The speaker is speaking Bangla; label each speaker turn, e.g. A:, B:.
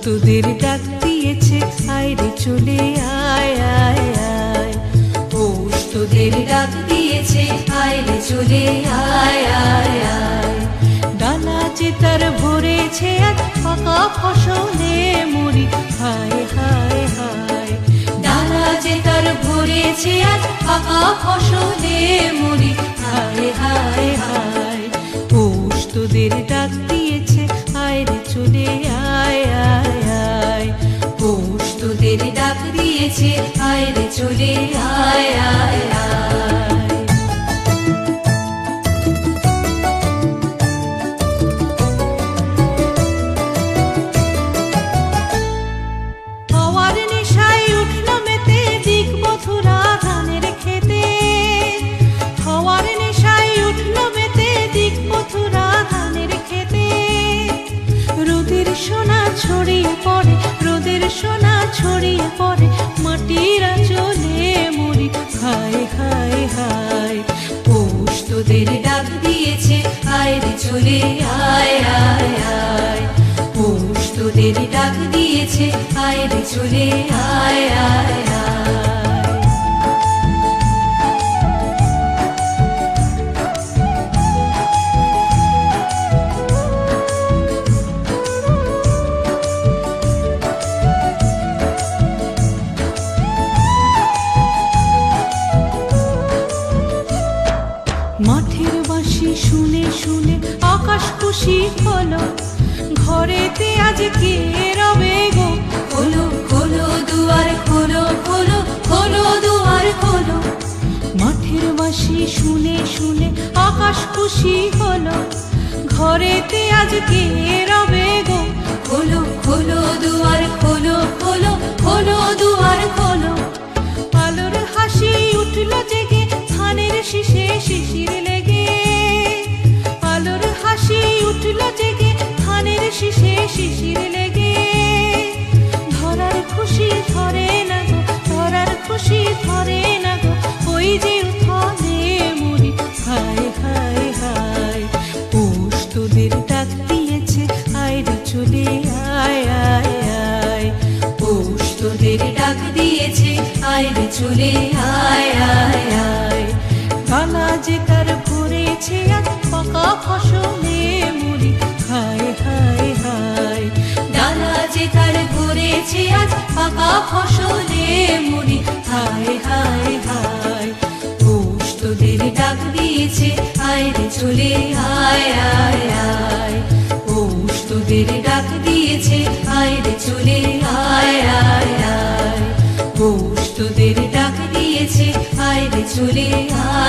A: তোদের ডাক দিয়েছে, আয় রে চলে আয় আয় আয়। পৌষ তোদের ডাক দিয়েছে, আয় রে চলে আয় আয় আয়। ডালা যে তার ভরেছে আজ পাকা ফসলে মুড়ি, হায় হায় হায়। ডালা যে তার ভরেছে আজ পাকা ফসলে মুড়ি, হায় হায় হায়। পৌষ তোদের ডাক দিয়েছে, আয় রে চলে আয় আয় আয়। পৌষ তোদের ডাক দিয়েছে, আয় রে চলে আয় আয় আয়। হওয়ার নেশায় উঠল মেতে দিক বধুরা ধানের খেতে। হওয়ার নেশায় উঠল মেতে দিক বধুরা ধানের খেতে। রোদের সোনা ছড়িয়ে পড়ে, রোদের সোনা ছড়িয়ে পড়ে মাটির আঁচলে মুড়ি, হায় হায় হায়। পৌষ তোদের ডাক দিয়েছে, আয় রে চলে আয় আয় আয়। পৌষ তোদের ডাক দিয়েছে, আয় রে চলে আয় আয় আয়। মাঠের বাঁশি শুনে শুনে আকাশ খুশি হলো, ঘরেতে আজ কে রবে গো। খোলো খোলো দুয়ার খোলো, খোলো খোলো দুয়ার খোলো। মাঠের বাঁশি শুনে শুনে আকাশ খুশি হলো, ঘরেতে আজ কে রবে গো। খোলো খোলো দুয়ার খোলো, খোলো খোলো দুয়ার খোলো। আলোর হাসি উঠল জেগে ধানের শীষে শিশির লেগে। আলোর হাসি উঠল জেগে ধানের শীষে শিশির লেগে। ধরার খুশি ধরে না গো, ধরার খুশি ধরে না গো ওই যে উঠলে মুড়ি, হায় হায় হায়। পৌষ তোদের ডাক দিয়েছে, আয় রে চলে আয় আয় আয়। পৌষ তোদের ডাক দিয়েছে, আয় রে চলে আয় আয় আয়। ডালা যে তার ভরেছে আজ পাকা ফসলে মুড়ি, হায় হায় হায়। ডালা যে তার ভরেছে আজ পাকা ফসলে মুড়ি, হায় হায় হায়। পৌষ তোদের ডাক দিয়েছে, আয় রে চলে আয় আয় আয়। পৌষ তোদের ডাক দিয়েছে, আয় রে চলে আয় আয় আয়। পৌষ তোদের ডাক দিয়েছে, আয় রে চলে আয়।